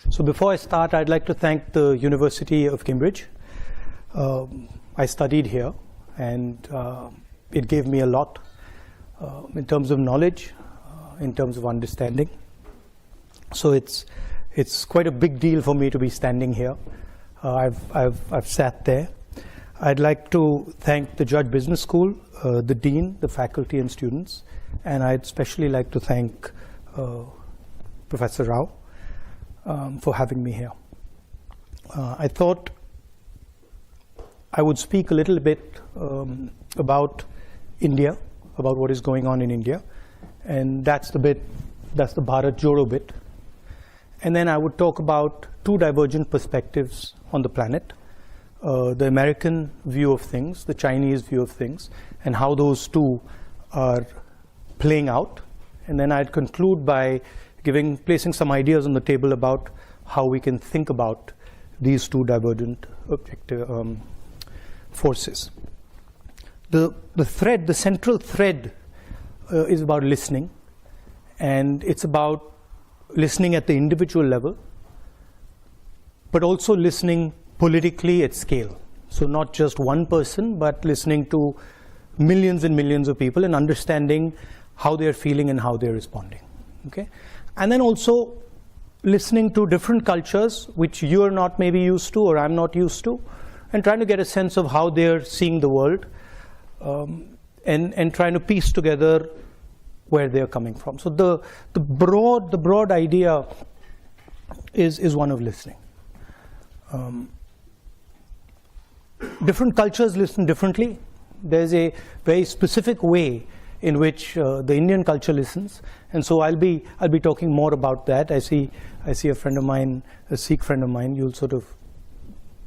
So before I start, I'd like to thank the University of Cambridge. I studied here, and it gave me a lot in terms of knowledge, in terms of understanding. So it's quite a big deal for me to be standing here. I've sat there. I'd like to thank the Judge Business School, the Dean, the faculty and students, and I'd especially like to thank Professor Rahul for having me here. I thought I would speak a little bit about India, about what is going on in India, and that's the Bharat Jodo bit. And then I would talk about two divergent perspectives on the planet, the American view of things, the Chinese view of things, and how those two are playing out. And then I'd conclude by placing some ideas on the table about how we can think about these two divergent forces. The central thread is about listening, and it's about listening at the individual level, but also listening politically at scale. So not just one person, but listening to millions and millions of people and understanding how they're feeling and how they're responding. Okay? And then also listening to different cultures which you're not maybe used to or I'm not used to, and trying to get a sense of how they're seeing the world, and trying to piece together where they're coming from. So the broad idea is one of listening. Different cultures listen differently. There's a very specific way in which the Indian culture listens, and so I'll be talking more about that. I see a friend of mine, a Sikh friend of mine. You'll sort of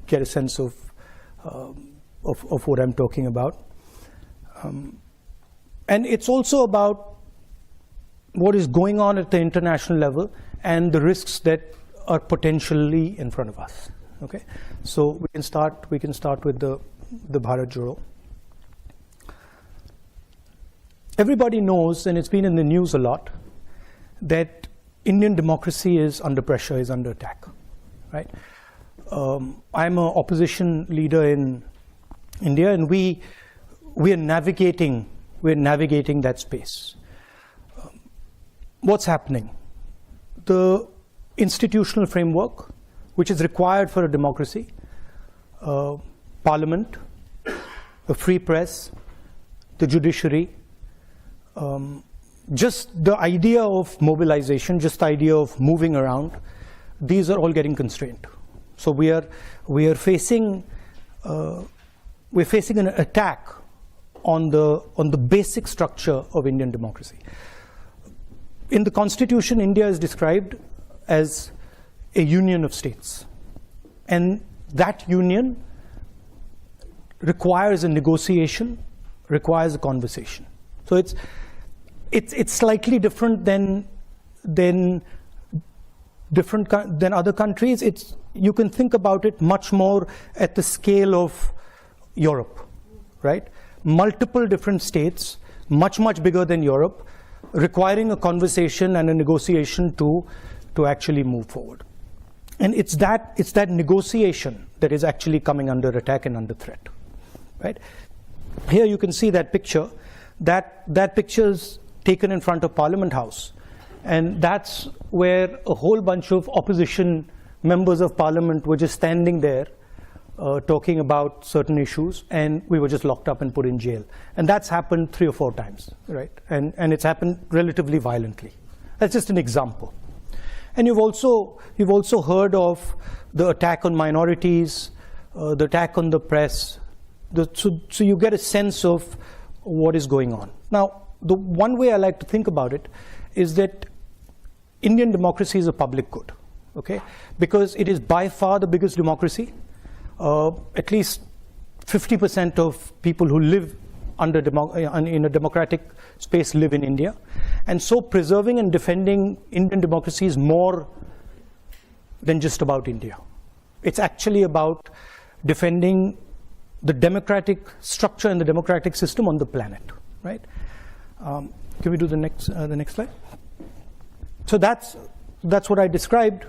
get a sense of what I'm talking about, and it's also about what is going on at the international level and the risks that are potentially in front of us. Okay, so we can start with the Bharat Jodo. Everybody knows, and it's been in the news a lot, that Indian democracy is under pressure, is under attack, right? I'm an opposition leader in India, and we are navigating that space. What's happening? The institutional framework, which is required for a democracy, parliament, a free press, the judiciary, just the idea of mobilization, just the idea of moving around, these are all getting constrained. So we are facing an attack on the basic structure of Indian democracy. In the Constitution, India is described as a union of states, and that union requires a negotiation, requires a conversation. So it's slightly different than other countries. You can think about it much more at the scale of Europe, right? Multiple different states, much bigger than Europe, requiring a conversation and a negotiation to actually move forward. And it's that negotiation that is actually coming under attack and under threat, right? Here you can see that picture. That picture is taken in front of Parliament House, and that's where a whole bunch of opposition members of Parliament were just standing there talking about certain issues, and we were just locked up and put in jail. And that's happened 3 or 4 times, right? And it's happened relatively violently. That's just an example. And you've also heard of the attack on minorities, the attack on the press. So you get a sense of what is going on. Now, the one way I like to think about it is that Indian democracy is a public good, okay? Because it is by far the biggest democracy. At least 50% of people who live in a democratic space live in India. And so preserving and defending Indian democracy is more than just about India. It's actually about defending the democratic structure and the democratic system on the planet, right? Can we do the next slide? So that's what I described.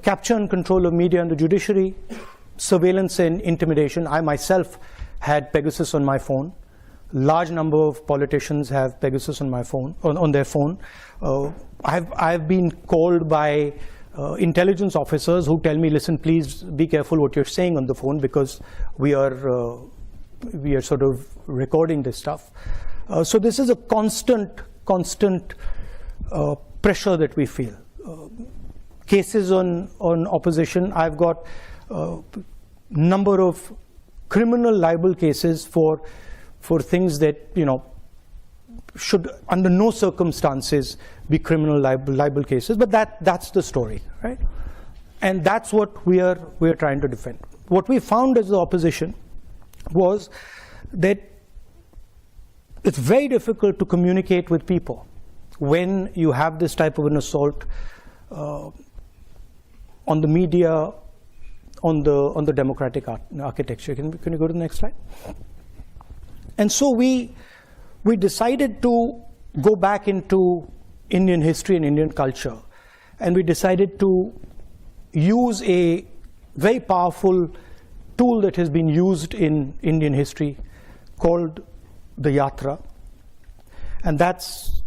capture and control of media and the judiciary, surveillance and intimidation. I myself had Pegasus on my phone. Large number of politicians have Pegasus on my phone, on their phone. I've been called by intelligence officers who tell me, listen, please be careful what you're saying on the phone, because we are sort of recording this stuff. So this is a constant pressure that we feel. Cases on opposition. I've got number of criminal libel cases for things that, you know, should under no circumstances be criminal libel cases, but that's the story, right? And that's what we are trying to defend. What we found as the opposition was that it's very difficult to communicate with people when you have this type of an assault on the media, on the democratic architecture. Can you go to the next slide? And so we decided to go back into Indian history and Indian culture, and we decided to use a very powerful tool that has been used in Indian history called the Yatra. And that's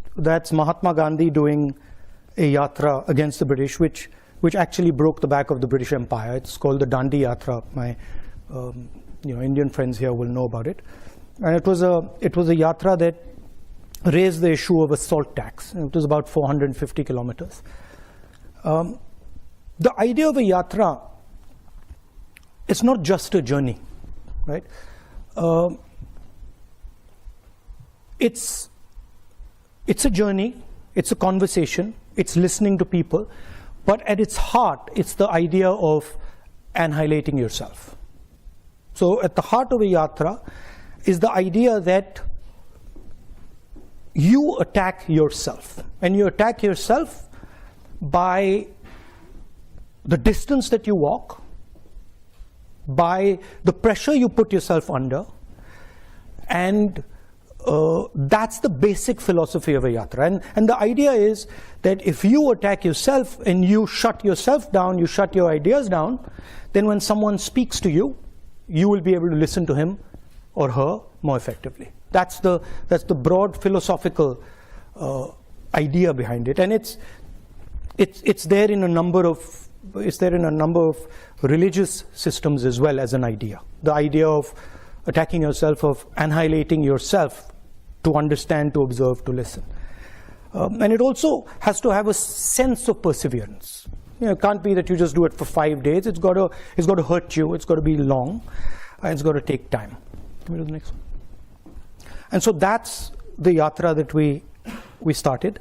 Mahatma Gandhi doing a Yatra against the British, which actually broke the back of the British Empire. It's called the Dandi Yatra. My Indian friends here will know about it. And it was a Yatra that raised the issue of a salt tax. It was about 450 kilometers. The idea of a Yatra, it's not just a journey, right? It's a journey, it's a conversation, it's listening to people, but at its heart, it's the idea of annihilating yourself. So at the heart of a Yatra is the idea that you attack yourself, and you attack yourself by the distance that you walk, by the pressure you put yourself under, and that's the basic philosophy of a Yatra. And the idea is that if you attack yourself and you shut yourself down, you shut your ideas down, then when someone speaks to you, you will be able to listen to him or her more effectively. That's the broad philosophical idea behind it, and it's there in a number of religious systems as well as an idea. The idea of attacking yourself, of annihilating yourself to understand, to observe, to listen. And it also has to have a sense of perseverance. You know, it can't be that you just do it for 5 days. It's got to hurt you. It's got to be long. And it's got to take time. Can we do the next one? And so that's the Yatra that we started.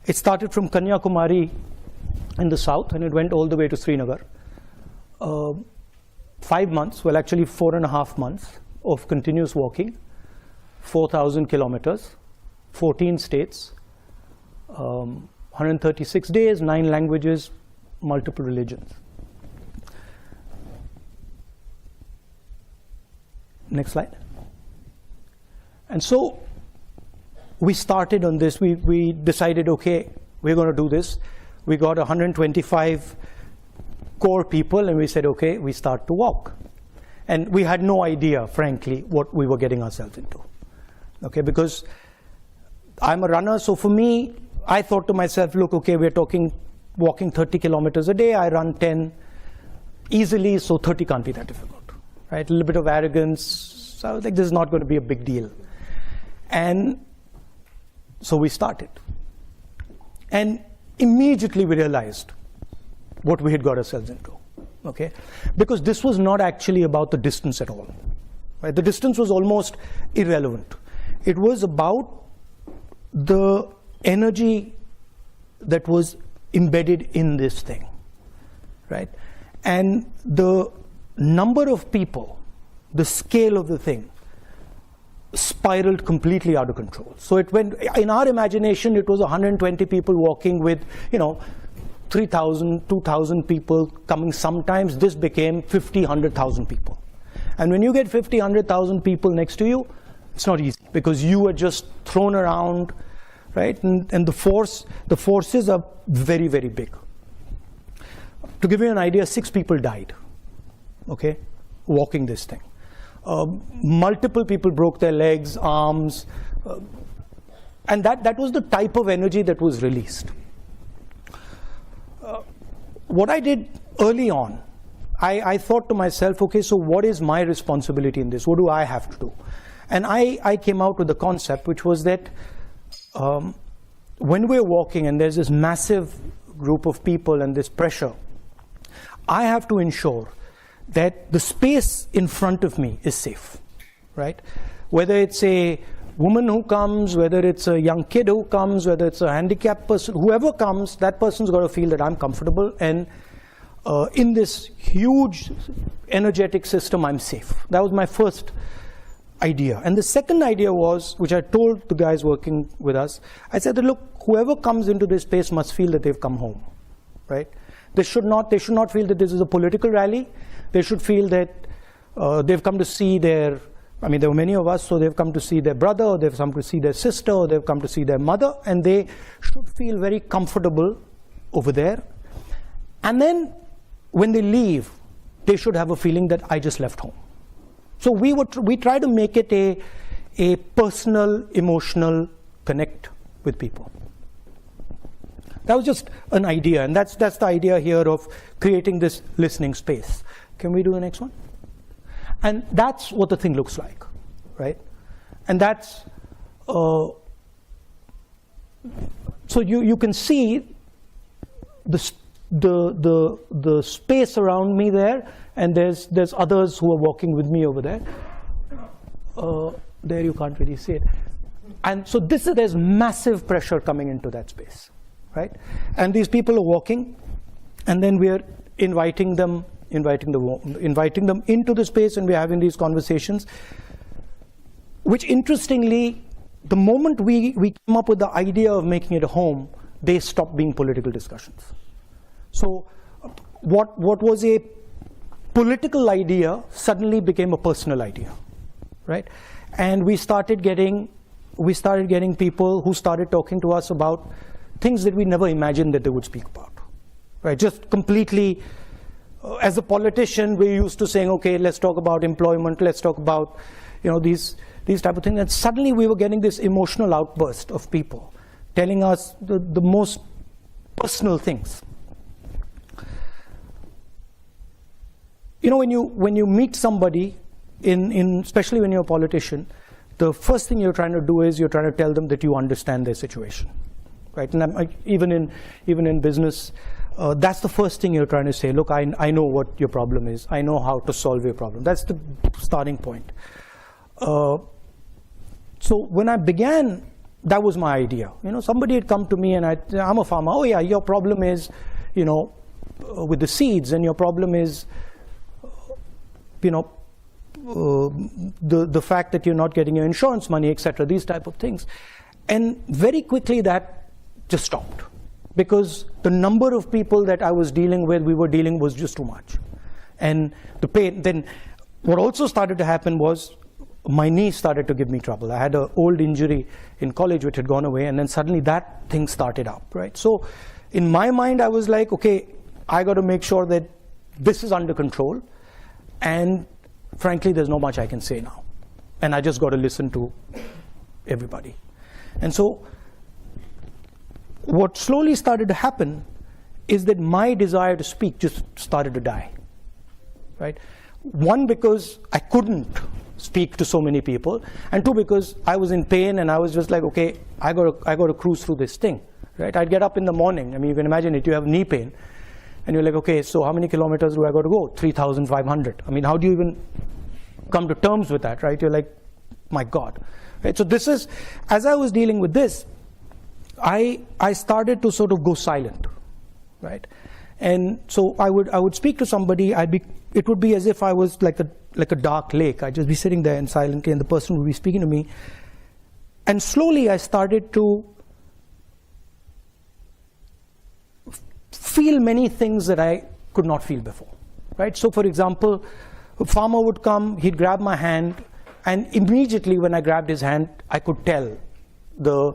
It started from Kanyakumari in the south, and it went all the way to Srinagar. 5 months, well actually 4.5 months of continuous walking, 4,000 kilometers, 14 states, 136 days, 9 languages, multiple religions. Next slide. And so we started on this. We decided, okay, we're going to do this. We got 125 core people, and we said, okay, we start to walk. And we had no idea, frankly, what we were getting ourselves into. Okay, because I'm a runner, so for me, I thought to myself, look, okay, we're walking 30 kilometers a day. I run 10 easily, so 30 can't be that difficult, right? A little bit of arrogance. So I was like, this is not going to be a big deal. And so we started. And immediately we realized what we had got ourselves into, okay? Because this was not actually about the distance at all, right? The distance was almost irrelevant. It was about the energy that was embedded in this thing, right? And the number of people, the scale of the thing, spiraled completely out of control. So it went, in our imagination, it was 120 people walking with, 3,000, 2,000 people coming sometimes. This became 50, 100,000 people. And when you get 50, 100,000 people next to you, it's not easy, because you are just thrown around, right? And the forces are very, very big. to give you an idea, 6 people died, okay, walking this thing. Multiple people broke their legs, arms, and that was the type of energy that was released. What I did early on, I thought to myself, okay, so what is my responsibility in this? What do I have to do? And I came out with the concept, which was that when we're walking and there's this massive group of people and this pressure, I have to ensure that the space in front of me is safe, right? Whether it's a woman who comes, whether it's a young kid who comes, whether it's a handicapped person, whoever comes, that person's got to feel that I'm comfortable, and in this huge energetic system, I'm safe. That was my first idea. And the second idea was, which I told the guys working with us, I said that, look, whoever comes into this space must feel that they've come home, right? They should not feel that this is a political rally. They should feel that they've come to see their, I mean, there were many of us, so they've come to see their brother, or they've come to see their sister, or they've come to see their mother, and they should feel very comfortable over there. And then when they leave, they should have a feeling that I just left home. So we try to make it a personal, emotional connect with people. That was just an idea, and that's the idea here of creating this listening space. Can we do the next one? And that's what the thing looks like, right? And that's so you can see the space around me there, and there's others who are walking with me over there. There you can't really see it. And so there's massive pressure coming into that space, right? And these people are walking, and then we're inviting them into the space, and we're having these conversations, which interestingly, the moment we came up with the idea of making it a home, they stopped being political discussions. So what was a political idea suddenly became a personal idea, right? And we started getting people who started talking to us about things that we never imagined that they would speak about, right? Just completely, as a politician, we're used to saying, okay, let's talk about employment, let's talk about, these type of things. And suddenly we were getting this emotional outburst of people telling us the most personal things. When you meet somebody, especially when you're a politician, the first thing you're trying to do is you're trying to tell them that you understand their situation, right? And even in business, that's the first thing you're trying to say. Look, I know what your problem is. I know how to solve your problem. That's the starting point. So when I began, that was my idea. Somebody had come to me, and I'm a farmer. Oh yeah, your problem is, with the seeds, and your problem is, the fact that you're not getting your insurance money, etc. These type of things, and very quickly that just stopped, because the number of people that I was dealing with, was just too much, and the pain. Then what also started to happen was my knee started to give me trouble. I had an old injury in college which had gone away, and then suddenly that thing started up, right? So in my mind, I was like, okay, I got to make sure that this is under control. And frankly, there's not much I can say now. And I just got to listen to everybody. And so what slowly started to happen is that my desire to speak just started to die, right? One, because I couldn't speak to so many people, and two, because I was in pain, and I was just like, okay, I got to cruise through this thing, right? I'd get up in the morning. I mean, you can imagine it. You have knee pain. And you're like, okay, so how many kilometers do I got to go? 3,500. I mean, how do you even come to terms with that, right? You're like, my God. Right? So this is, as I was dealing with this, I started to sort of go silent, right? And so I would speak to somebody. It would be as if I was like a dark lake. I'd just be sitting there and silently, and the person would be speaking to me. And slowly I started to feel many things that I could not feel before, right? So for example, a farmer would come, he'd grab my hand, and immediately when I grabbed his hand, I could tell the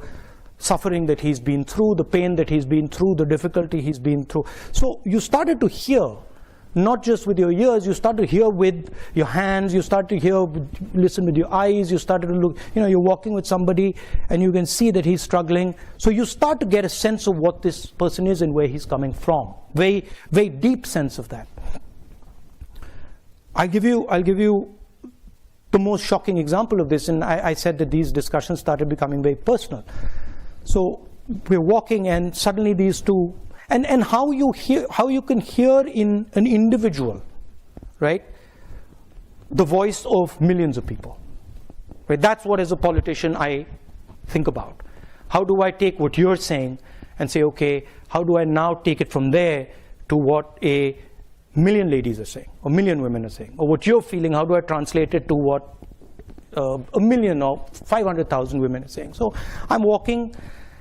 suffering that he's been through, the pain that he's been through, the difficulty he's been through. So you started to hear, not just with your ears, you start to hear with your hands, you start to hear, listen with your eyes, you started to look, you're walking with somebody and you can see that he's struggling. So you start to get a sense of what this person is and where he's coming from. Very, very deep sense of that. I'll give you the most shocking example of this, and I said that these discussions started becoming very personal. So we're walking and suddenly these two, and how you can hear in an individual, right, the voice of millions of people. Right? That's what, as a politician, I think about. How do I take what you're saying and say, okay, how do I now take it from there to what a million ladies are saying, or million women are saying, or what you're feeling, how do I translate it to what a million or 500,000 women are saying? So I'm walking,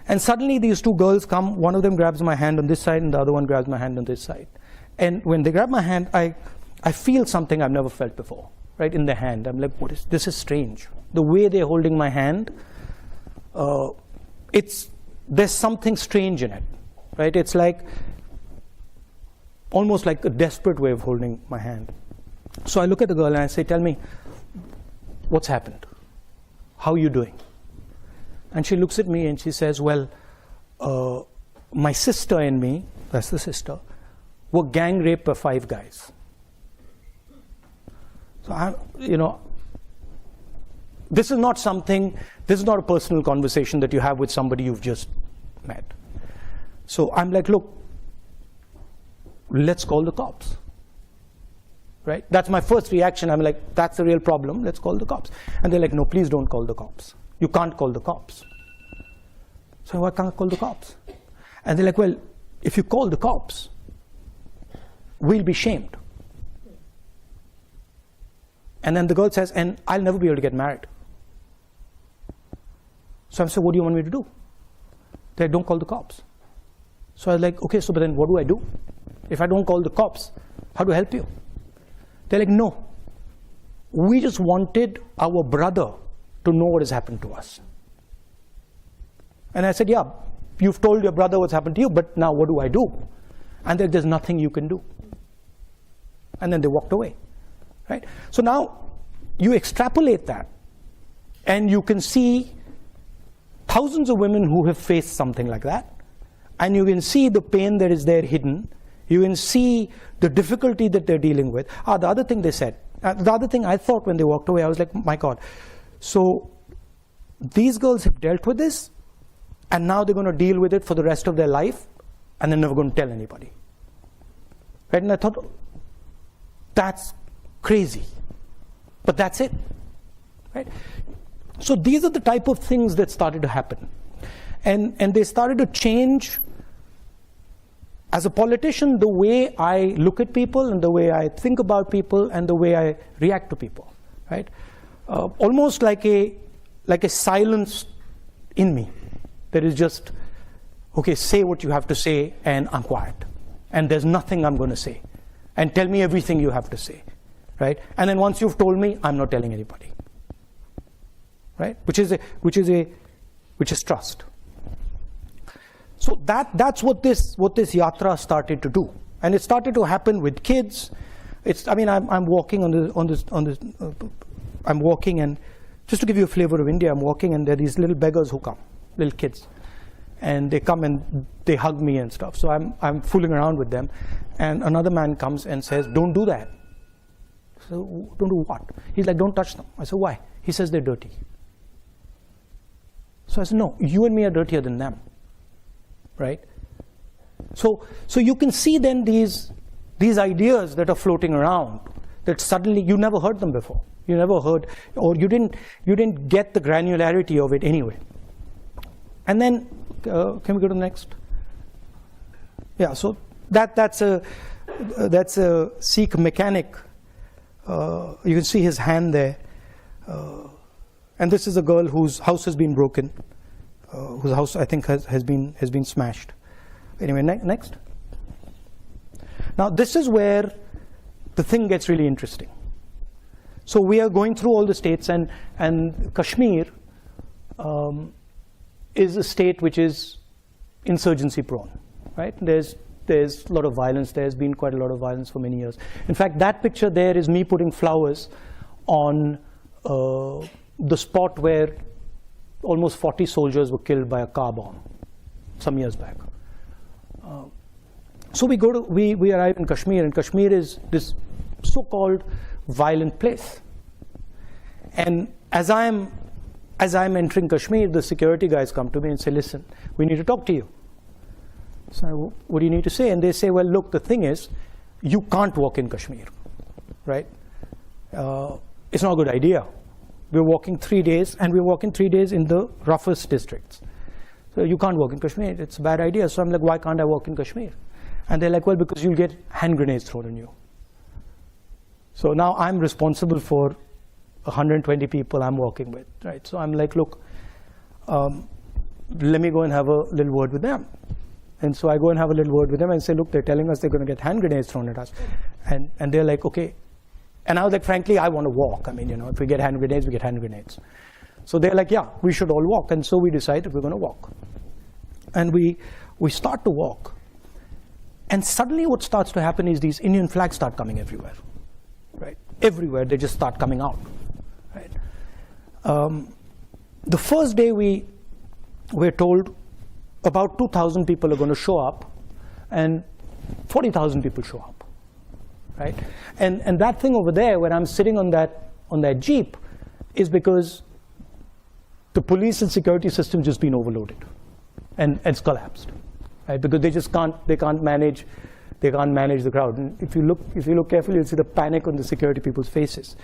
and suddenly these two girls come, one of them grabs my hand on this side, and the other one grabs my hand on this side. And when they grab my hand, I feel something I've never felt before, right, in their hand. I'm like, this is strange. The way they're holding my hand, there's something strange in it, right? It's like, almost like a desperate way of holding my hand. So I look at the girl and I say, tell me, what's happened? How are you doing? And she looks at me and she says, well, my sister and me, that's the sister, were gang raped by 5 guys. So this is not a personal conversation that you have with somebody you've just met. So I'm like, look, let's call the cops, right? That's my first reaction. I'm like, that's a real problem, let's call the cops. And they're like, no, please don't call the cops. You can't call the cops. So why can't I call the cops? And they're like, well, if you call the cops, we'll be shamed. And then the girl says, and I'll never be able to get married. So I said, what do you want me to do? They're like, don't call the cops. So I was like, okay, so but then what do I do? If I don't call the cops, how do I help you? They're like, no. We just wanted our brother to know what has happened to us. And I said, yeah, you've told your brother what's happened to you, but now what do I do? And they're like, there's nothing you can do. And then they walked away, right? So now you extrapolate that, and you can see thousands of women who have faced something like that, and you can see the pain that is there hidden. You can see the difficulty that they're dealing with. The other thing they said, the other thing I thought when they walked away, I was like, my God. So these girls have dealt with this, and now they're going to deal with it for the rest of their life, and they're never going to tell anybody. Right? And I thought, that's crazy. But that's it. Right? So these are the type of things that started to happen. And they started to change. As a politician, the way I look at people and the way I think about people and the way I react to people, right? Almost like a silence in me that is just, okay, say what you have to say and I'm quiet. And there's nothing I'm going to say. And tell me everything you have to say, right? And then once you've told me, I'm not telling anybody, right? Which is trust. So that's what this yatra started to do, and it started to happen with kids. I'm walking I'm walking, and just to give you a flavor of India, I'm walking, and there are these little beggars who come, little kids, and they come and they hug me and stuff. So I'm fooling around with them, and another man comes and says, "Don't do that." So don't do what? He's like, "Don't touch them." I said, "Why?" He says, "They're dirty." So I said, "No, you and me are dirtier than them." Right? So you can see then these ideas that are floating around that suddenly you never heard them before. You never heard, or you didn't get the granularity of it anyway. And then can we go to the next? Yeah. So that's a Sikh mechanic. You can see his hand there, and this is a girl whose house has been broken. Whose house I think has been smashed. Anyway, next. Now this is where the thing gets really interesting. So we are going through all the states, and Kashmir is a state which is insurgency prone, right? There's a lot of violence. There's been quite a lot of violence for many years. In fact, that picture there is me putting flowers on the spot where almost 40 soldiers were killed by a car bomb some years back. So we arrive in Kashmir, and Kashmir is this so-called violent place. And as I'm entering Kashmir, the security guys come to me and say, listen, we need to talk to you. So what do you need to say? And they say, well, look, the thing is, you can't walk in Kashmir, right? It's not a good idea. We're walking 3 days, and we're walking 3 days in the roughest districts. So you can't walk in Kashmir. It's a bad idea. So I'm like, why can't I walk in Kashmir? And they're like, well, because you'll get hand grenades thrown on you. So now I'm responsible for 120 people I'm walking with, right? So I'm like, look, let me go and have a little word with them. And so I go and have a little word with them and say, look, they're telling us they're going to get hand grenades thrown at us. And they're like, okay. And I was like, frankly, I want to walk. I mean, you know, if we get hand grenades, we get hand grenades. So they're like, yeah, we should all walk. And so we decided we're going to walk. And we start to walk. And suddenly what starts to happen is these Indian flags start coming everywhere, right? Everywhere, they just start coming out, right? The first day we're told about 2,000 people are going to show up, and 40,000 people show up, right? And that thing over there, when I'm sitting on that jeep, is because the police and security system just been overloaded, and it's collapsed, right? Because they can't manage the crowd. And if you look carefully, you'll see the panic on the security people's faces.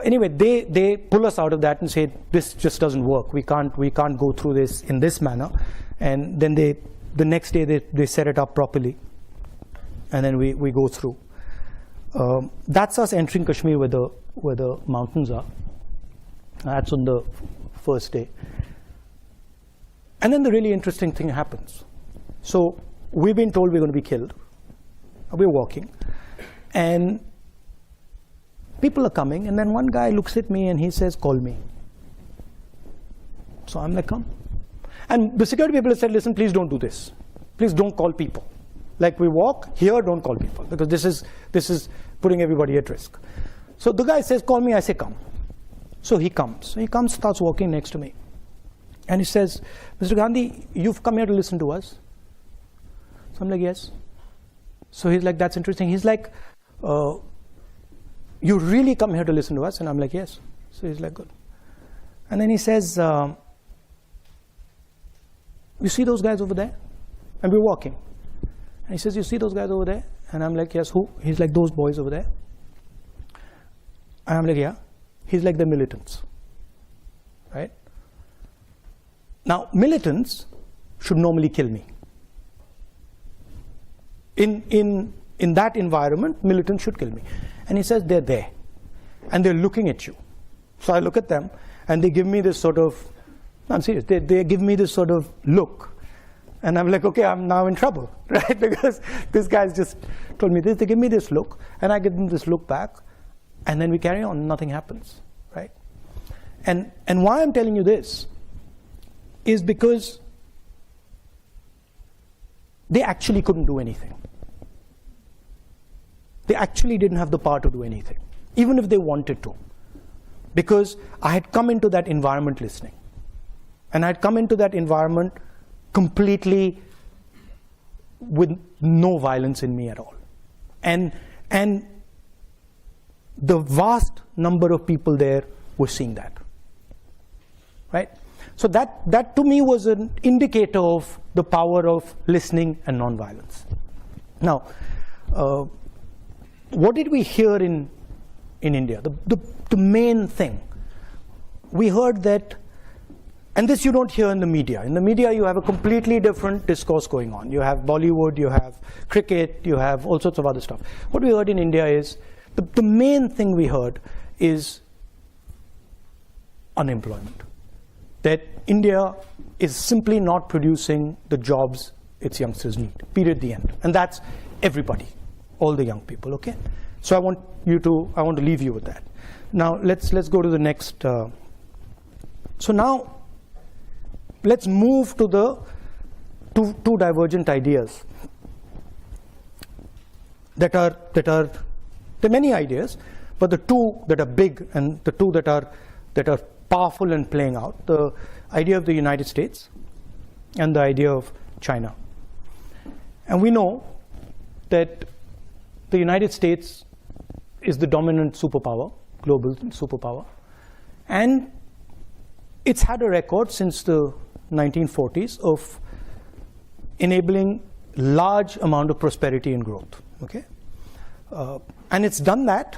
Anyway, they pull us out of that and say, this just doesn't work. We can't go through this in this manner. And then the next day they set it up properly, and then we go through. That's us entering Kashmir where the mountains are. That's on the first day. And then the really interesting thing happens. So we've been told we're going to be killed. We're walking, and people are coming, and then one guy looks at me and he says, call me. So I'm like, come. And the security people have said, listen, please don't do this. Please don't call people. Like, we walk here, don't call people, because this is putting everybody at risk. So the guy says, call me. I say, come. So he comes. So he comes, starts walking next to me. And he says, Mr. Gandhi, you've come here to listen to us. So I'm like, yes. So he's like, that's interesting. He's like, you really come here to listen to us? And I'm like, yes. So he's like, good. And then he says, you see those guys over there? And we're walking. And he says, you see those guys over there? And I'm like, yes, who? He's like, those boys over there. And I'm like, yeah. He's like, the militants, right? Now, militants should normally kill me. In that environment, militants should kill me. And he says, they're there, and they're looking at you. So I look at them, and they give me this sort of, I'm serious, they give me this sort of look. And I'm like, okay, I'm now in trouble, right? Because this guy's just told me this. They give me this look, and I give them this look back, and then we carry on, nothing happens, right? And why I'm telling you this is because they actually couldn't do anything. They actually didn't have the power to do anything, even if they wanted to. Because I had come into that environment listening. And I had come into that environment completely with no violence in me at all. And the vast number of people there were seeing that, right? So that to me was an indicator of the power of listening and nonviolence. Now, what did we hear in India? The main thing, we heard that, and this you don't hear in the media. In the media, you have a completely different discourse going on. You have Bollywood, you have cricket, you have all sorts of other stuff. What we heard in India is, the main thing we heard is unemployment. That India is simply not producing the jobs its youngsters need, period, the end. And that's everybody, all the young people, okay? So I want to leave you with that. Now let's go to the next. So now let's move to the two divergent ideas that are there are many ideas, but the two that are big and the two that are powerful and playing out: the idea of the United States and the idea of China. And we know that the United States is the dominant superpower, global superpower, and it's had a record since the 1940s of enabling large amount of prosperity and growth. Okay, and it's done that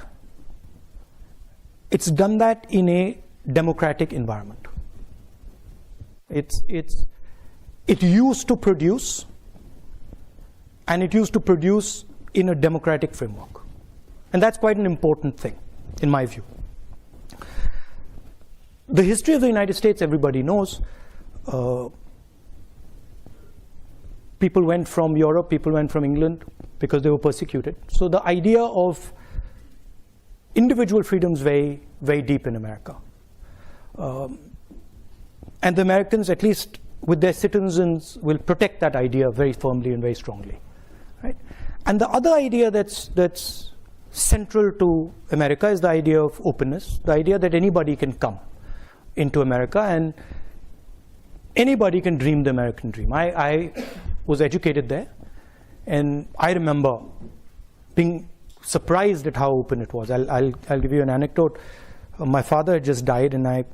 in a democratic environment. It used to produce, and it used to produce in a democratic framework, and that's quite an important thing in my view. The history of the United States, everybody knows. People went from Europe, people went from England because they were persecuted. So the idea of individual freedom is very, very deep in America. And the Americans, at least with their citizens, will protect that idea very firmly and very strongly. Right? And the other idea that's central to America is the idea of openness, the idea that anybody can come into America and anybody can dream the American dream. I was educated there, and I remember being surprised at how open it was. I'll give you an anecdote. My father had just died, and I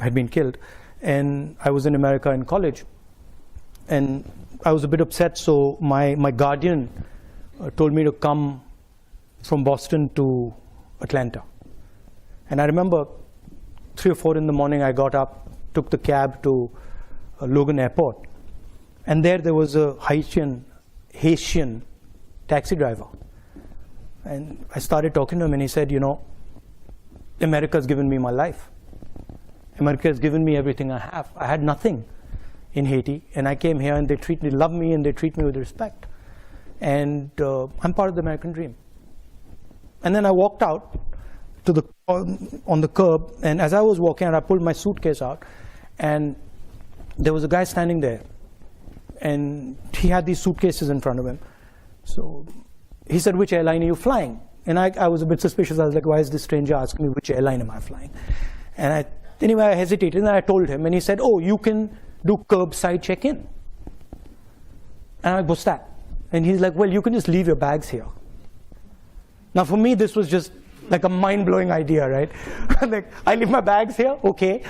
had been killed, and I was in America in college, and I was a bit upset. So my guardian told me to come from Boston to Atlanta, and I remember 3 or 4 in the morning. I got up, took the cab to Logan Airport, and there was a Haitian taxi driver. And I started talking to him, and he said, you know, America's given me my life. America has given me everything I have. I had nothing in Haiti, and I came here, and they love me, and they treat me with respect. And I'm part of the American dream. And then I walked out to on the curb, and as I was walking out, I pulled my suitcase out, and there was a guy standing there, and he had these suitcases in front of him. So he said, which airline are you flying? And I was a bit suspicious. I was like, why is this stranger asking me which airline am I flying? And anyway, I hesitated, and I told him, and he said, oh, you can do curbside check-in. And I'm like, what's that? And he's like, well, you can just leave your bags here. Now, for me, this was just like a mind-blowing idea, right? Like, I leave my bags here? Okay.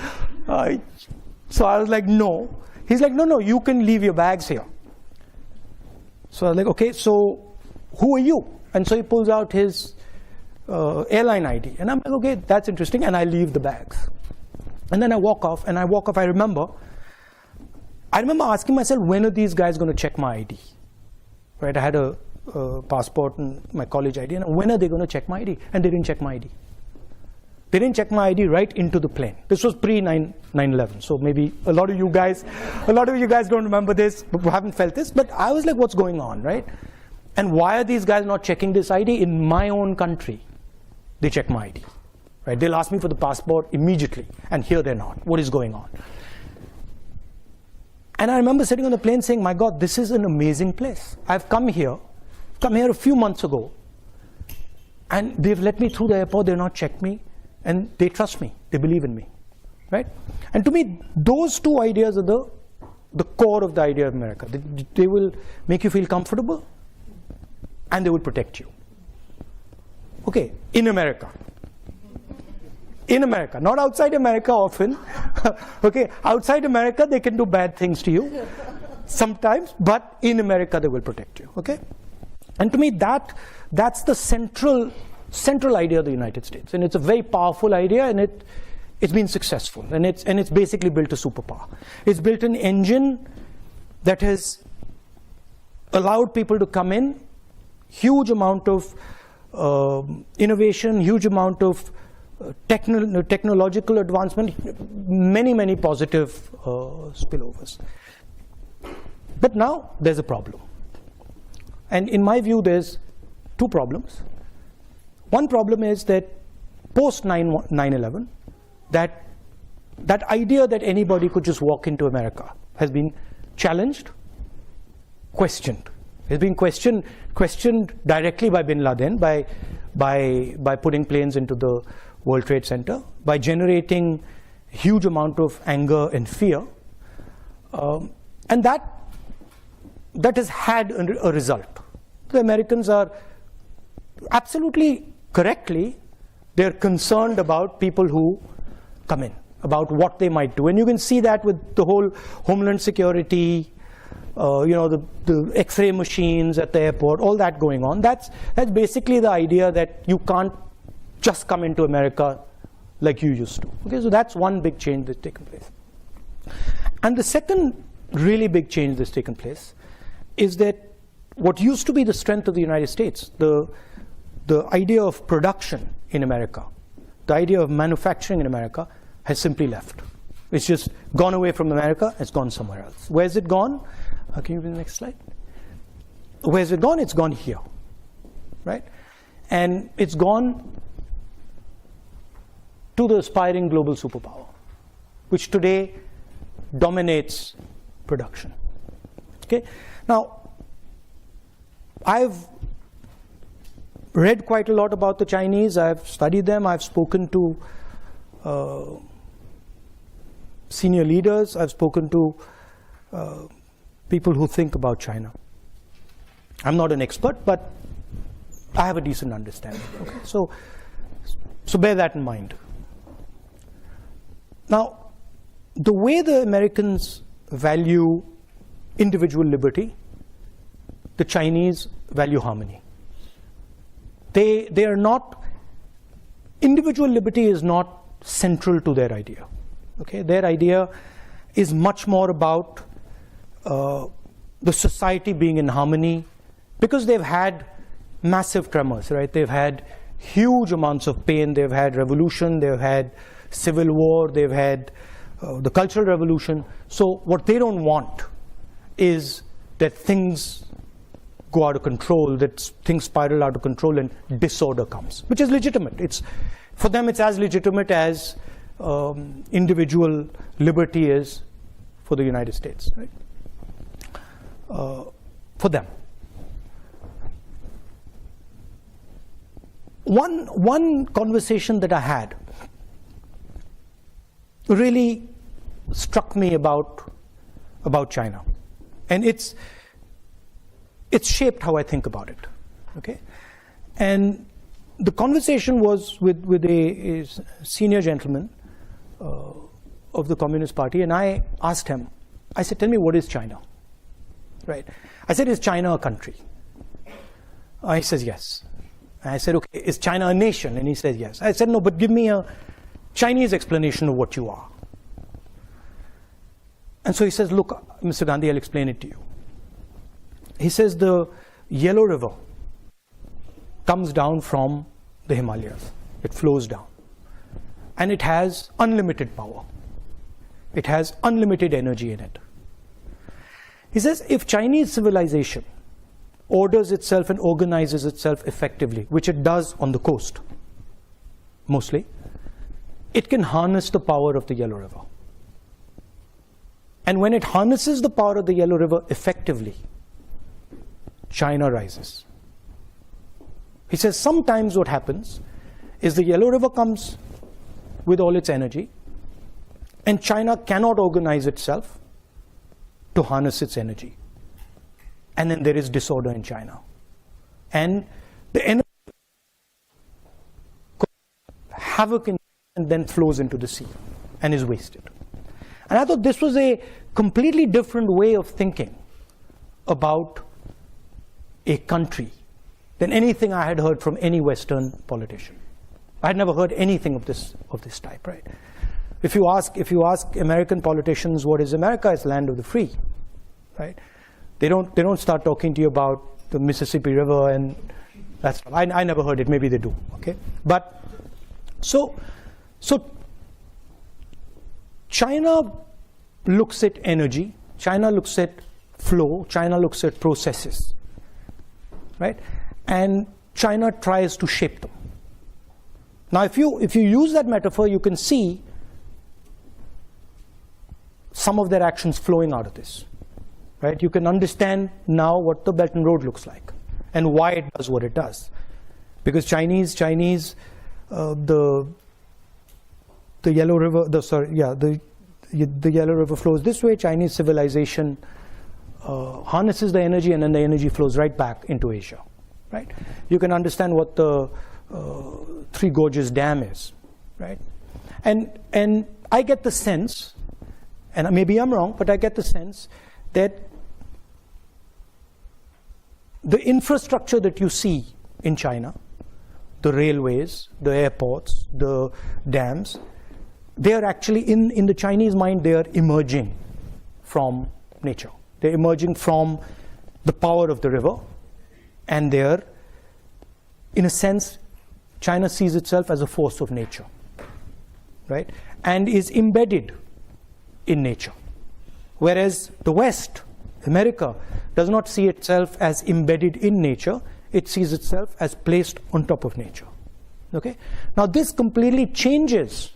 So I was like, no. He's like, no, you can leave your bags here. So I was like, okay, so who are you? And so he pulls out his airline ID. And I'm like, okay, that's interesting. And I leave the bags. And then I walk off. I remember asking myself, when are these guys going to check my ID? Right? I had a passport and my college ID. And when are they going to check my ID? And they didn't check my ID. They didn't check my ID right into the plane. This was pre-9/11. So maybe a lot of you guys don't remember this, haven't felt this. But I was like, what's going on, right? And why are these guys not checking this ID? In my own country, they check my ID. Right? They'll ask me for the passport immediately. And here they're not. What is going on? And I remember sitting on the plane saying, my God, this is an amazing place. I've come here a few months ago, and they've let me through the airport. They've not checked me. And they trust me. They believe in me. Right? And to me, those two ideas are the core of the idea of America. They will make you feel comfortable, and they will protect you. Okay, in America. In America, not outside America often. Okay, outside America, they can do bad things to you sometimes, but in America, they will protect you. Okay? And to me, that's the central idea of the United States, and it's a very powerful idea, and it's been successful, and it's basically built a superpower. It's built an engine that has allowed people to come in, huge amount of innovation, huge amount of technological advancement, many positive spillovers. But now there's a problem, and in my view, there's two problems. One problem is that post 9/11, that that idea that anybody could just walk into America has been challenged, questioned. It's been questioned directly by bin Laden, by putting planes into the World Trade Center, by generating huge amount of anger and fear, and that has had a result. The Americans are absolutely correctly, they're concerned about people who come in, about what they might do. And you can see that with the whole Homeland Security, the X-ray machines at the airport, all that going on. That's basically the idea that you can't just come into America like you used to. Okay, so that's one big change that's taken place. And the second really big change that's taken place is that what used to be the strength of the United States, the idea of production in America, the idea of manufacturing in America, has simply left. It's just gone away from America, it's gone somewhere else. Where's it gone? Can you bring the next slide? Where's it gone? It's gone here, right? And it's gone to the aspiring global superpower, which today dominates production. Okay? Now, I've read quite a lot about the Chinese. I've studied them. I've spoken to senior leaders. I've spoken to people who think about China. I'm not an expert, but I have a decent understanding. Okay? So bear that in mind. Now, the way the Americans value individual liberty, the Chinese value harmony. They are not, individual liberty is not central to their idea. Okay? Their idea is much more about the society being in harmony, because they've had massive tremors, right? They've had huge amounts of pain, they've had revolution, they've had civil war, they've had the Cultural Revolution. So what they don't want is that things go out of control, that things spiral out of control and disorder comes, which is legitimate. For them, it's as legitimate as individual liberty is for the United States, right? For them. One conversation that I had really struck me about China, and it's shaped how I think about it. Okay, and the conversation was with a senior gentleman of the Communist Party, and I asked him. I said, "Tell me, what is China?" Right? I said, "Is China a country?" He says, "Yes." And I said, "Okay, is China a nation?" And he said, "Yes." I said, "No, but give me a Chinese explanation of what you are." And so he says, "Look, Mr. Gandhi, I'll explain it to you." He says the Yellow River comes down from the Himalayas. It flows down. And it has unlimited power. It has unlimited energy in it. He says if Chinese civilization orders itself and organizes itself effectively, which it does on the coast, mostly, it can harness the power of the Yellow River. And when it harnesses the power of the Yellow River effectively, China rises. He says sometimes what happens is the Yellow River comes with all its energy, and China cannot organize itself to harness its energy. And then there is disorder in China. And the energy havoc in, and then flows into the sea and is wasted. And I thought this was a completely different way of thinking about a country than anything I had heard from any Western politician. I had never heard anything of this type, right? If you ask American politicians what is America, it's land of the free, right? They don't start talking to you about the Mississippi River and that's. I never heard it. Maybe they do. Okay, but so China looks at energy. China looks at flow. China looks at processes, right? And China tries to shape them. Now, if you use that metaphor, you can see some of their actions flowing out of this, right? You can understand now what the Belt and Road looks like and why it does what it does. Because Chinese, the Yellow River, the Yellow River flows this way. Chinese civilization harnesses the energy, and then the energy flows right back into Asia, right? You can understand what the Three Gorges Dam is, right? And I get the sense, and maybe I'm wrong, but I get the sense that the infrastructure that you see in China, the railways, the airports, the dams, they are actually, in the Chinese mind, they are emerging from nature. They're emerging from the power of the river, and they're, in a sense, China sees itself as a force of nature, right? And is embedded in nature. Whereas the West, America, does not see itself as embedded in nature. It sees itself as placed on top of nature. Okay? Now this completely changes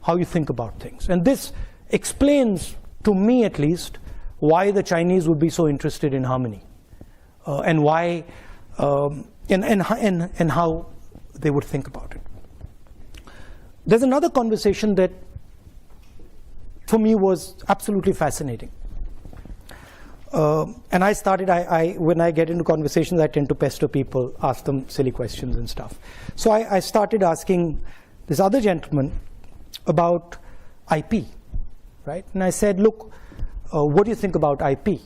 how you think about things. And this explains, to me at least, why the Chinese would be so interested in harmony, and why and how they would think about it. There's another conversation that for me was absolutely fascinating. And I started, when I get into conversations, I tend to pester people, ask them silly questions and stuff. So I started asking this other gentleman about IP, right? And I said, look, what do you think about IP?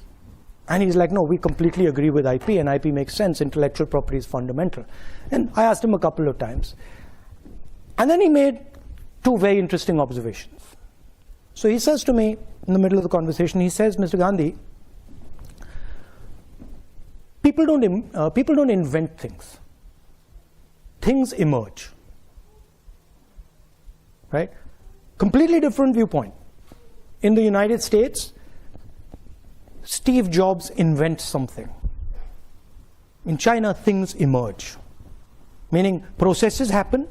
And he's like, no, we completely agree with IP, and IP makes sense. Intellectual property is fundamental. And I asked him a couple of times. And then he made two very interesting observations. So he says to me, in the middle of the conversation, he says, Mr. Gandhi, people don't invent things. Things emerge. Right? Completely different viewpoint. In the United States, Steve Jobs invents something. In China, things emerge. Meaning processes happen,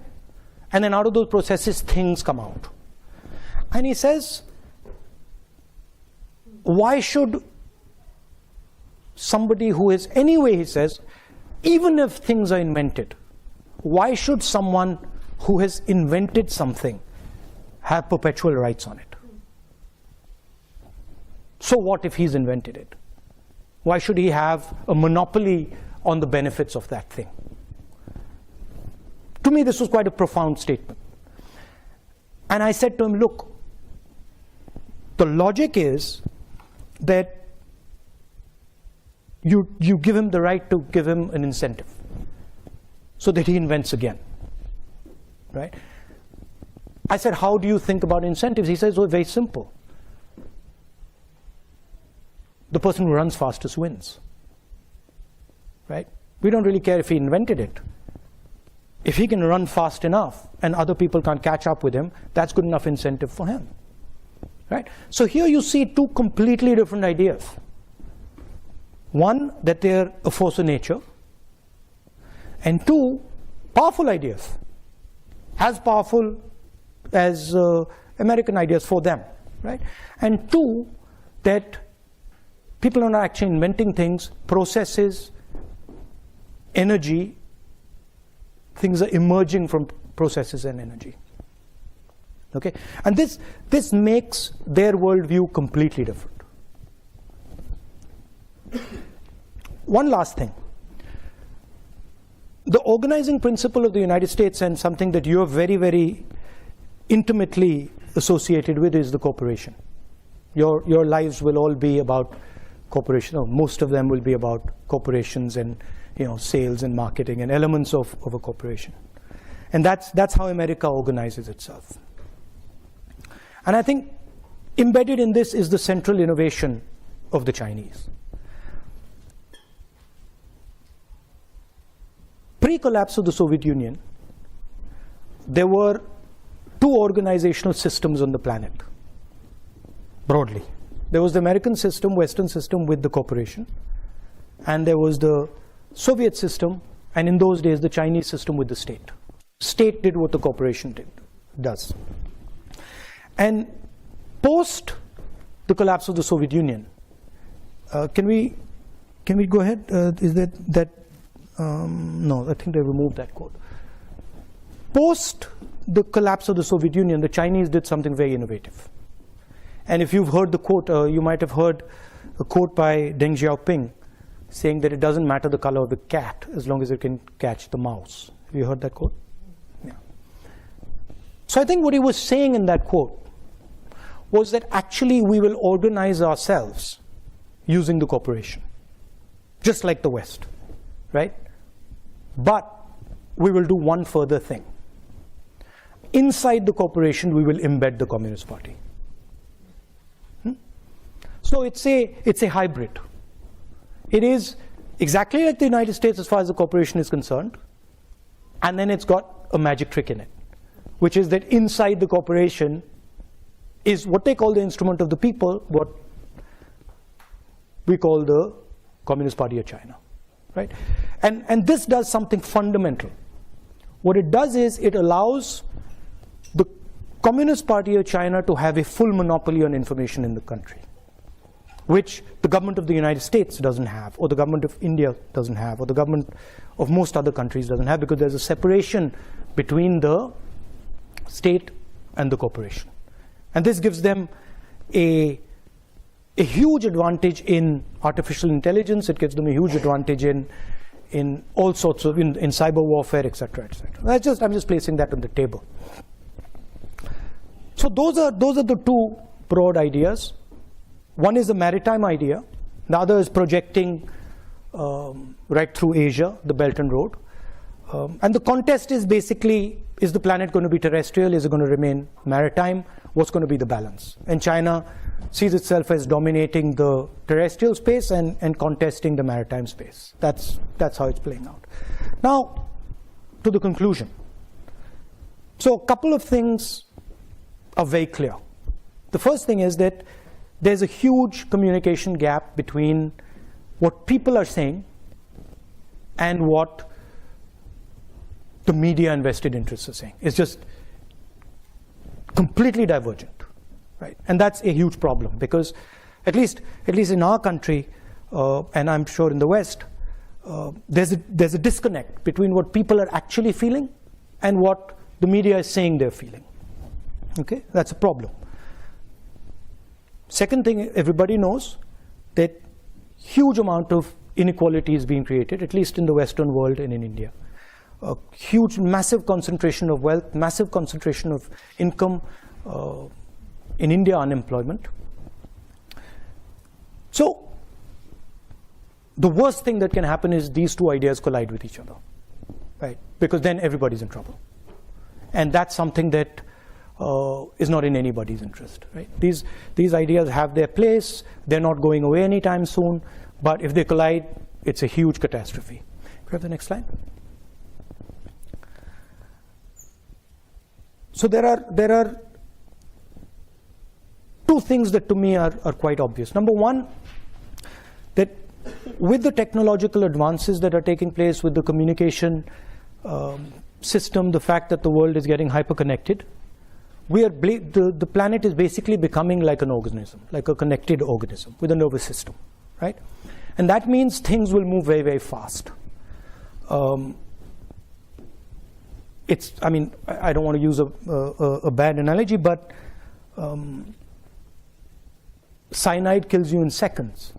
and then out of those processes, things come out. And he says, why should somebody who is, anyway, he says, even if things are invented, why should someone who has invented something have perpetual rights on it? So what if he's invented it? Why should he have a monopoly on the benefits of that thing? To me, this was quite a profound statement. And I said to him, look, the logic is that you give him the right to give him an incentive so that he invents again, right? I said, how do you think about incentives? He says, oh, very simple. The person who runs fastest wins, right? We don't really care if he invented it. If he can run fast enough and other people can't catch up with him, that's good enough incentive for him, right? So here you see two completely different ideas. One, that they're a force of nature, and two, powerful ideas, as powerful as American ideas for them, right? And two, that people are not actually inventing things, processes, energy, things are emerging from processes and energy. Okay? And this makes their worldview completely different. One last thing. The organizing principle of the United States, and something that you're very, very intimately associated with, is the corporation. Your lives will all be about corporation, or most of them will be about corporations and sales and marketing and elements of a corporation. And that's how America organizes itself. And I think embedded in this is the central innovation of the Chinese. Pre-collapse of the Soviet Union, there were two organizational systems on the planet, broadly. There was the American system, Western system, with the corporation, and there was the Soviet system, and in those days the Chinese system with the state. State did what the corporation does. And Post the collapse of the Soviet Union, can we go ahead? Is that no, I think they removed that quote. Post the collapse of the Soviet Union, the Chinese did something very innovative. And if you've heard the quote, you might have heard a quote by Deng Xiaoping saying that it doesn't matter the color of the cat as long as it can catch the mouse. Have you heard that quote? Yeah. So I think what he was saying in that quote was that actually we will organize ourselves using the cooperation, just like the West, right? But we will do one further thing. Inside the cooperation, we will embed the Communist Party. So it's a hybrid. It is exactly like the United States as far as the cooperation is concerned, and then it's got a magic trick in it, which is that inside the cooperation is what they call the instrument of the people, what we call the Communist Party of China, right? And this does something fundamental. What it does is it allows the Communist Party of China to have a full monopoly on information in the country, which the government of the United States doesn't have, or the government of India doesn't have, or the government of most other countries doesn't have, because there's a separation between the state and the corporation. And this gives them a huge advantage in artificial intelligence. It gives them a huge advantage in all sorts of, in cyber warfare, etc., etc. I'm just placing that on the table. So those are the two broad ideas. One is the maritime idea. The other is projecting right through Asia, the Belt and Road. And the contest is basically, is the planet going to be terrestrial? Is it going to remain maritime? What's going to be the balance? And China sees itself as dominating the terrestrial space and contesting the maritime space. That's how it's playing out. Now, to the conclusion. So a couple of things are very clear. The first thing is that there's a huge communication gap between what people are saying and what the media and vested interests are saying. It's just completely divergent, right? And that's a huge problem, because at least in our country, and I'm sure in the West, there's a disconnect between what people are actually feeling and what the media is saying they're feeling. Okay, that's a problem. Second thing, everybody knows that huge amount of inequality is being created, at least in the Western world and in India. A huge, massive concentration of wealth, massive concentration of income, in India, unemployment. So the worst thing that can happen is these two ideas collide with each other, right? Because then everybody's in trouble. And that's something that is not in anybody's interest, right? These ideas have their place. They're not going away anytime soon. But if they collide, it's a huge catastrophe. Can we have the next slide? So there are two things that to me are quite obvious. Number one, that with the technological advances that are taking place, with the communication system, the fact that the world is getting hyper-connected, the planet is basically becoming like an organism, like a connected organism with a nervous system, right? And that means things will move very, very fast. I mean, I don't want to use a bad analogy, but cyanide kills you in seconds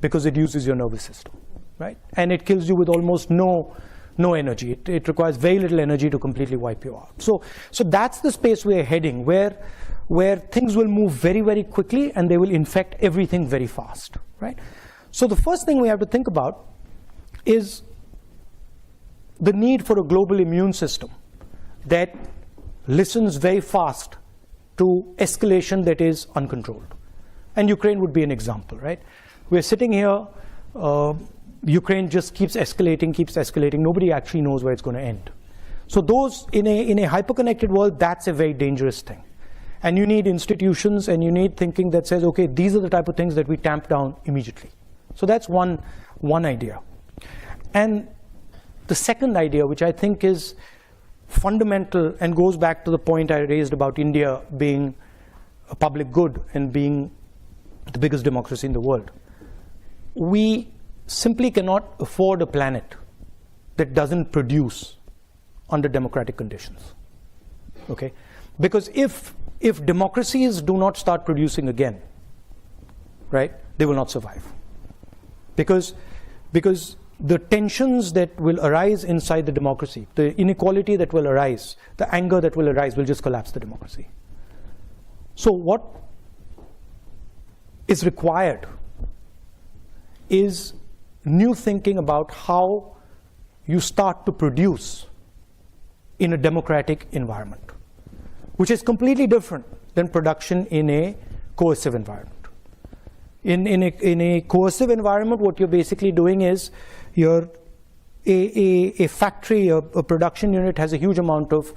because it uses your nervous system, right? And it kills you with almost no energy. It requires very little energy to completely wipe you out. So that's the space we're heading, where things will move very, very quickly and they will infect everything very fast, right? So the first thing we have to think about is the need for a global immune system that listens very fast to escalation that is uncontrolled. And Ukraine would be an example, right? We're sitting here, Ukraine just keeps escalating. Nobody actually knows where it's going to end. So those, in a hyper-connected world, that's a very dangerous thing. And you need institutions and you need thinking that says, okay, these are the type of things that we tamp down immediately. So that's one idea. And the second idea, which I think is fundamental and goes back to the point I raised about India being a public good and being the biggest democracy in the world, we simply cannot afford a planet that doesn't produce under democratic conditions. Okay? Because if democracies do not start producing again, right, they will not survive. Because the tensions that will arise inside the democracy, the inequality that will arise, the anger that will arise will just collapse the democracy. So what is required is new thinking about how you start to produce in a democratic environment, which is completely different than production in a coercive environment. In a coercive environment, what you're basically doing is a factory, a production unit has a huge amount of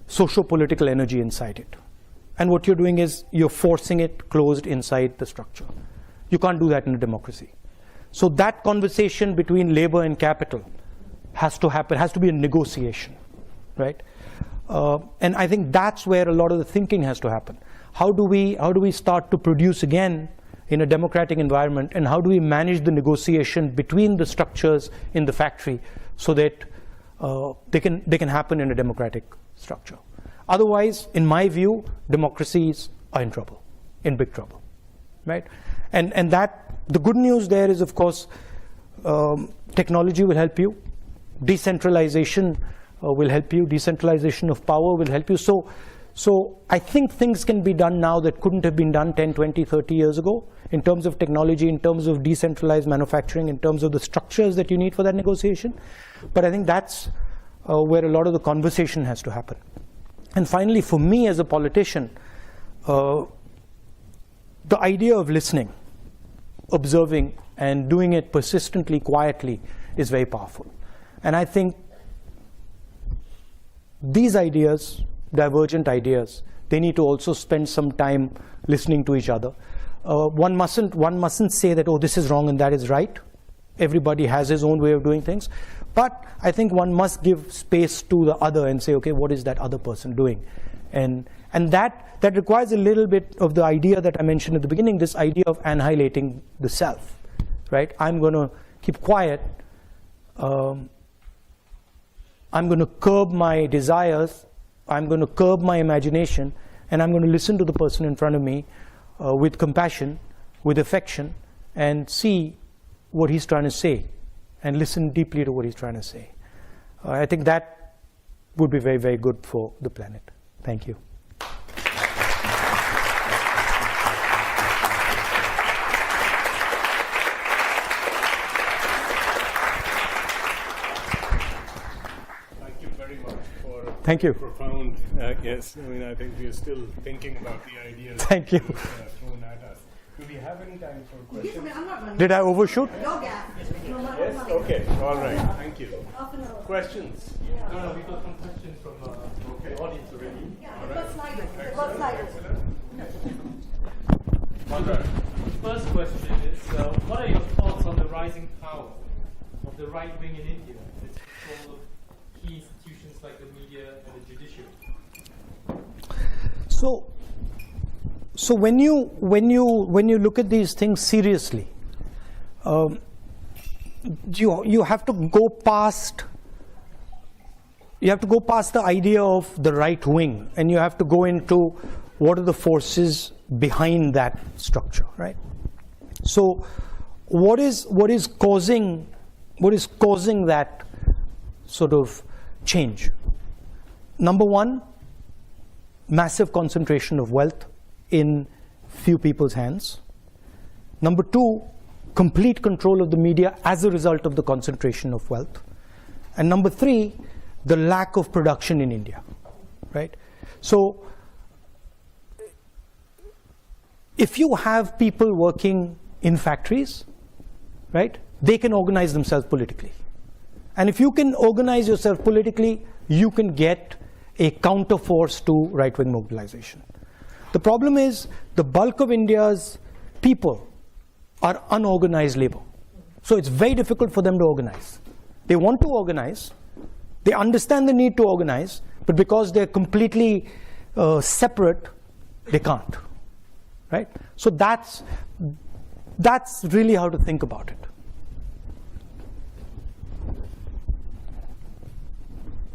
socio-political energy inside it. And what you're doing is you're forcing it closed inside the structure. You can't do that in a democracy. So that conversation between labor and capital has to happen, has to be a negotiation, right? And I think that's where a lot of the thinking has to happen. How do we start to produce again in a democratic environment, and how do we manage the negotiation between the structures in the factory so that they can happen in a democratic structure? Otherwise, in my view, democracies are in trouble, in big trouble, right? And that the good news there is, of course, technology will help you, decentralization will help you, decentralization of power will help you. So I think things can be done now that couldn't have been done 10, 20, 30 years ago in terms of technology, in terms of decentralized manufacturing, in terms of the structures that you need for that negotiation. But I think that's where a lot of the conversation has to happen. And finally, for me as a politician, the idea of listening, observing, and doing it persistently, quietly is very powerful. And I think these ideas, divergent ideas, they need to also spend some time listening to each other. One mustn't say that, oh, this is wrong and that is right. Everybody has his own way of doing things. But I think one must give space to the other and say, okay, what is that other person doing? And that requires a little bit of the idea that I mentioned at the beginning, this idea of annihilating the self, right? I'm going to keep quiet. I'm going to curb my desires. I'm going to curb my imagination, and I'm going to listen to the person in front of me with compassion, with affection, and see what he's trying to say, and listen deeply to what he's trying to say. I think that would be very, very good for the planet. Thank you. Thank you. Profound, yes. I mean, I think we are still thinking about the ideas. Thank you. Thrown at us. Do we have any time for questions? Did I overshoot? Yes. Okay. All right. Thank you. Questions? No, we got some questions from the audience already. All right. All right. First question is, what are your thoughts on the rising power of the right wing in India and its control of key institutions like the media and the judiciary? So when you look at these things seriously, you have to go past the idea of the right wing, and you have to go into what are the forces behind that structure, right? So what is causing that sort of change? Number one, massive concentration of wealth in few people's hands. Number two, complete control of the media as a result of the concentration of wealth. And number three, the lack of production in India, right? So if you have people working in factories, right, they can organize themselves politically. And if you can organize yourself politically, you can get a counterforce to right-wing mobilization. The problem is the bulk of India's people are unorganized labor. So it's very difficult for them to organize. They want to organize, they understand the need to organize, but because they're completely separate, They can't, right? So that's really how to think about it.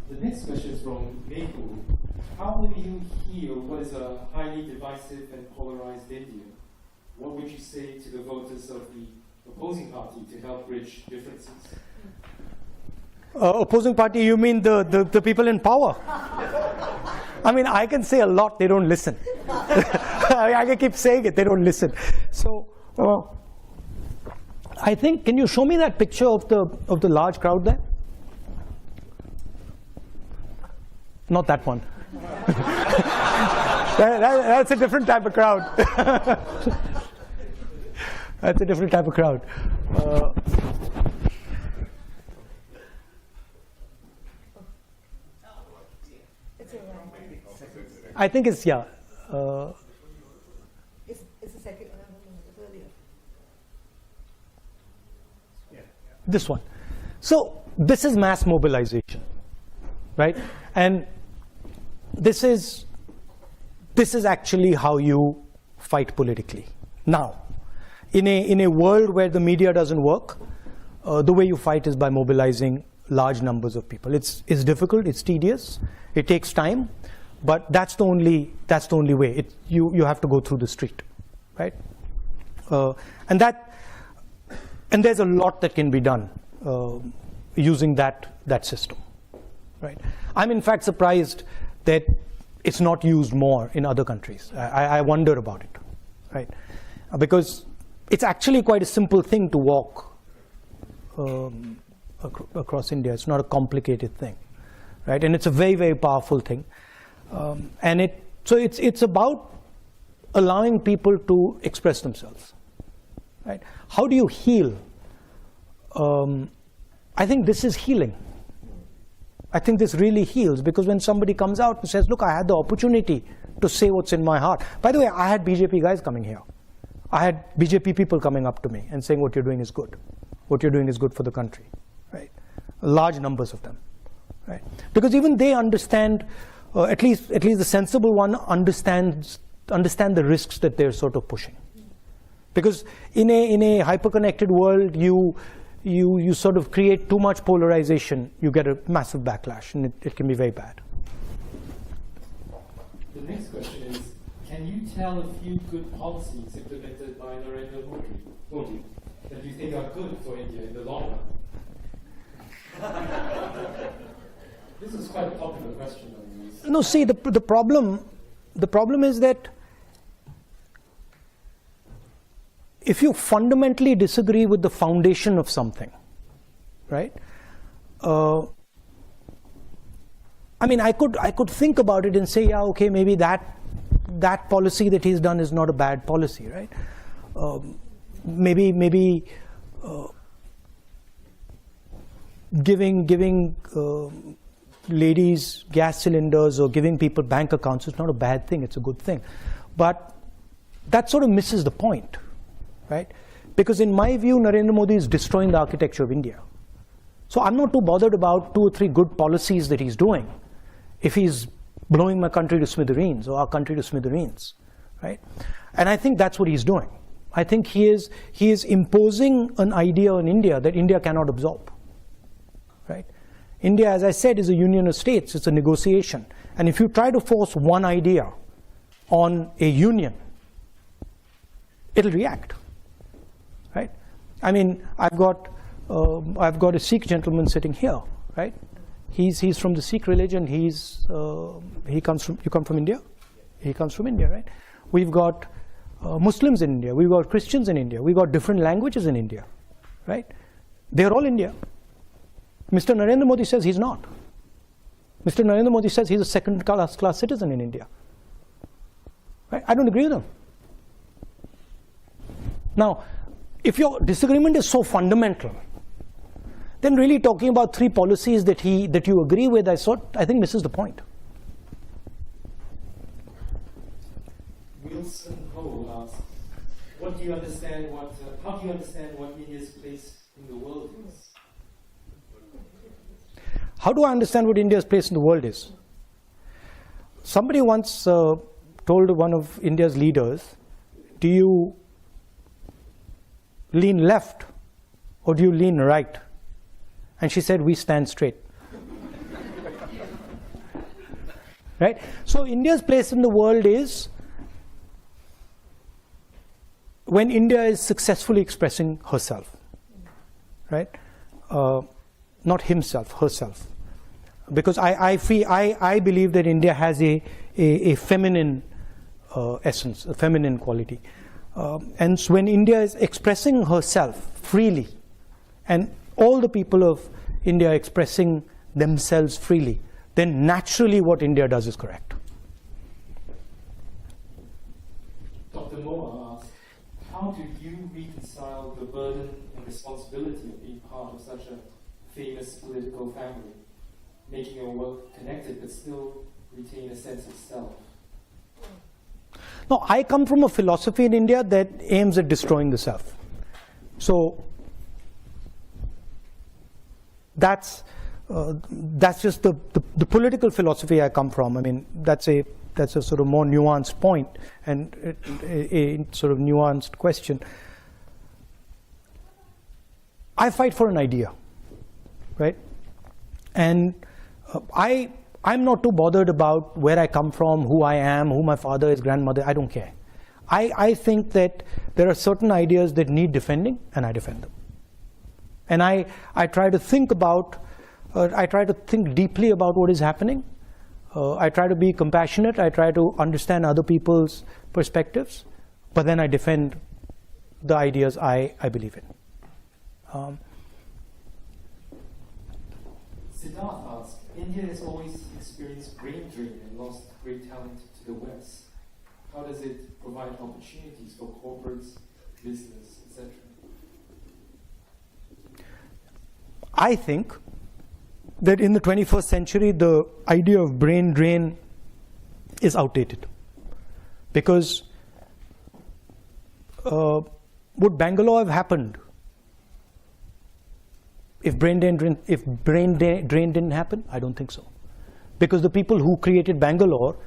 The next question is from Rahul. How will you heal what is a highly divisive and polarized India? What would you say to the voters of the opposing party to help bridge differences? Opposing party, you mean the people in power? I mean, I can say a lot, they don't listen. I can keep saying it, they don't listen. So, I think, can you show me that picture of the large crowd there? Not that one. That's a different type of crowd. That's a different type of crowd. I think it's, yeah. It's a second, it's earlier. This one. So this is mass mobilization, right? And this is actually how you fight politically. Now, in a world where the media doesn't work, the way you fight is by mobilizing large numbers of people. It's difficult, it's tedious, it takes time, but that's the only way. You have to go through the street, right? And there's a lot that can be done using that system, right? I'm in fact surprised that it's not used more in other countries. I wonder about it, right? Because it's actually quite a simple thing to walk across India. It's not a complicated thing, right? And it's a very, very powerful thing. And so it's about allowing people to express themselves, right? How do you heal? I think this is healing. I think this really heals, because when somebody comes out and says, look, I had the opportunity to say what's in my heart. By the way, I had BJP guys coming here. I had BJP people coming up to me and saying what you're doing is good. What you're doing is good for the country, right? Large numbers of them, right? Because even they understand, at least the sensible one understand the risks that they're sort of pushing. Because in a hyper-connected world, you sort of create too much polarization, you get a massive backlash, and it can be very bad. The next question is, can you tell a few good policies implemented by Narendra Modi that you think are good for India in the long run? This is quite a popular question. No, see, the problem is that if you fundamentally disagree with the foundation of something, right? I mean, I could think about it and say, yeah, okay, maybe that policy that he's done is not a bad policy, right? Maybe giving ladies gas cylinders or giving people bank accounts is not a bad thing, it's a good thing. But that sort of misses the point, right? Because in my view, Narendra Modi is destroying the architecture of India. So I'm not too bothered about 2 or 3 good policies that he's doing if he's blowing my country to smithereens or our country to smithereens, right? And I think that's what he's doing. I think he is imposing an idea on India that India cannot absorb, right? India, as I said, is a union of states. It's a negotiation. And if you try to force one idea on a union, it'll react, right? I mean, I've got a Sikh gentleman sitting here, right? He's from the Sikh religion. You come from India? He comes from India, right? We've got Muslims in India. We've got Christians in India. We've got different languages in India, right? They're all India. Mr. Narendra Modi says he's not. Mr. Narendra Modi says he's a second-class citizen in India, right? I don't agree with him. Now, if your disagreement is so fundamental, then really talking about 3 policies that you agree with, I think misses the point. Wilson Ho asks, how do you understand what India's place in the world is? How do I understand what India's place in the world is? Somebody once told one of India's leaders, do you lean left or do you lean right? And she said, we stand straight. Right? So India's place in the world is when India is successfully expressing herself, right? Not himself, herself. Because I believe that India has a feminine essence, a feminine quality. And so when India is expressing herself freely, and all the people of India are expressing themselves freely, then naturally what India does is correct. Dr. Noah asks, how do you reconcile the burden and responsibility of being part of such a famous political family, making your work connected but still retain a sense of self? No, I come from a philosophy in India that aims at destroying the self. So that's just the political philosophy I come from. I mean, that's a sort of more nuanced point and a sort of nuanced question. I fight for an idea, right? And I'm not too bothered about where I come from, who I am, who my father is, grandmother. I don't care. I think that there are certain ideas that need defending, and I defend them. And I try to think about, I try to think deeply about what is happening. I try to be compassionate. I try to understand other people's perspectives, but then I defend the ideas I believe in. Siddharth asks, India has always experienced brain drain and lost great talent to the West. How does it provide opportunities for corporates, business, etc.? I think that in the 21st century, the idea of brain drain is outdated. Because would Bangalore have happened if brain drain didn't happen? I don't think so. Because the people who created Bangalore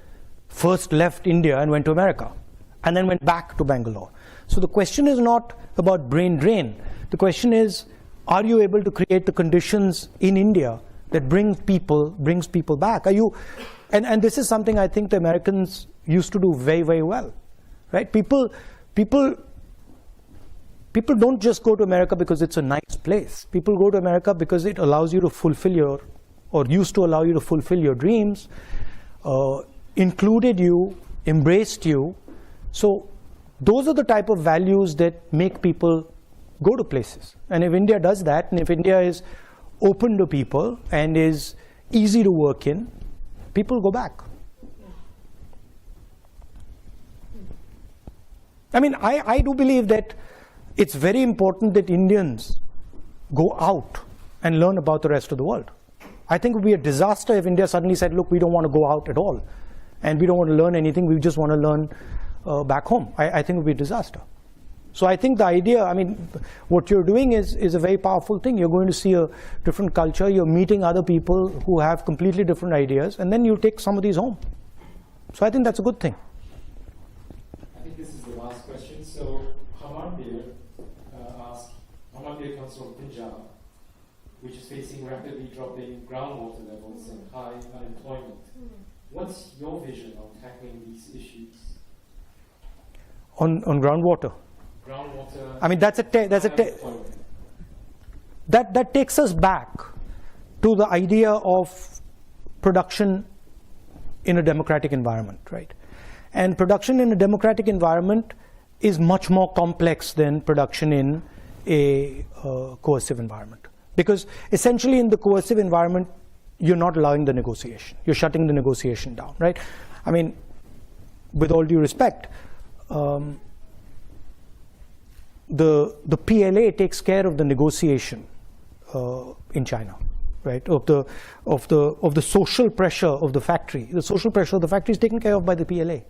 first left India and went to America, and then went back to Bangalore. So the question is not about brain drain. The question is, are you able to create the conditions in India that brings people back? Are you, and this is something I think the Americans used to do very, very well, right? People don't just go to America because it's a nice place. People go to America because it allows you to fulfill your, or used to allow you to fulfill your dreams, included you, embraced you. So those are the type of values that make people go to places. And if India does that, and if India is open to people and is easy to work in, people go back. I mean, I do believe that it's very important that Indians go out and learn about the rest of the world. I think it would be a disaster if India suddenly said, look, we don't want to go out at all, and we don't want to learn anything, we just want to learn back home. I think it would be a disaster. So I think the idea, I mean, what you're doing is a very powerful thing. You're going to see a different culture, you're meeting other people who have completely different ideas, and then you take some of these home. So I think that's a good thing. I think this is the last question. So Hamandir asks, Hamandir comes from Punjab, which is facing rapidly dropping groundwater levels and high unemployment. What's your vision on tackling these issues? On groundwater? Groundwater. I mean, that takes us back to the idea of production in a democratic environment, right? And production in a democratic environment is much more complex than production in a coercive environment. Because essentially in the coercive environment, you're not allowing the negotiation. You're shutting the negotiation down, right? I mean, with all due respect, the PLA takes care of the negotiation in China, right? Of the social pressure of the factory. The social pressure of the factory is taken care of by the PLA.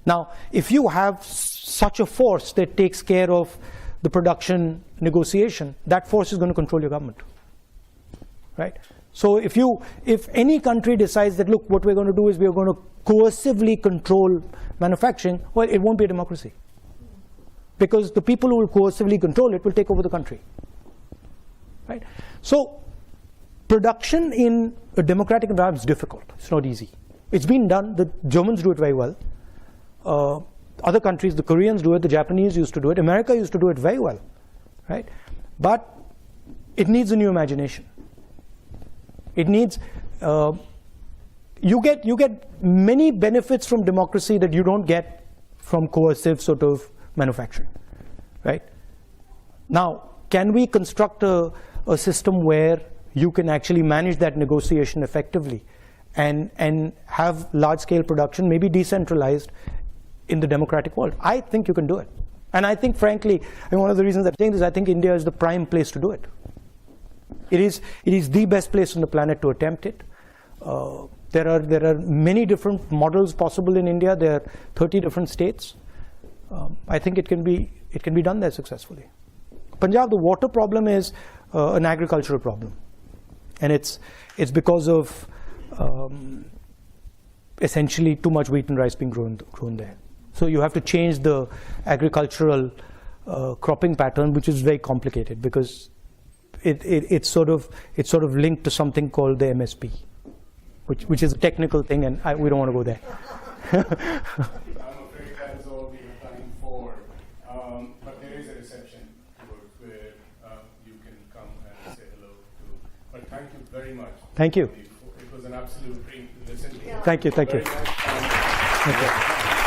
Now, if you have such a force that takes care of the production negotiation, that force is going to control your government, right? So if any country decides that, look, what we're going to do is we're going to coercively control manufacturing, well, it won't be a democracy. Because the people who will coercively control it will take over the country. Right? So production in a democratic environment is difficult. It's not easy. It's been done. The Germans do it very well. Other countries, the Koreans do it, the Japanese used to do it, America used to do it very well. Right? But it needs a new imagination. It needs, you get many benefits from democracy that you don't get from coercive sort of manufacturing, right? Now, can we construct a system where you can actually manage that negotiation effectively and have large-scale production, maybe decentralized in the democratic world? I think you can do it. And I think, frankly, and one of the reasons I'm saying this, I think India is the prime place to do it. It is the best place on the planet to attempt it. There are many different models possible in India. There are 30 different states. I think it can be done there successfully. Punjab, the water problem is an agricultural problem, and it's because of essentially too much wheat and rice being grown there. So you have to change the agricultural cropping pattern, which is very complicated because it's sort of linked to something called the MSP, which is a technical thing, and we don't want to go there. I'm afraid that is all we have time for, but there is a reception where you can come and say hello to. But thank you very much. Thank you. It was an absolute dream to listen to you. Thank you. Very much. Thank you.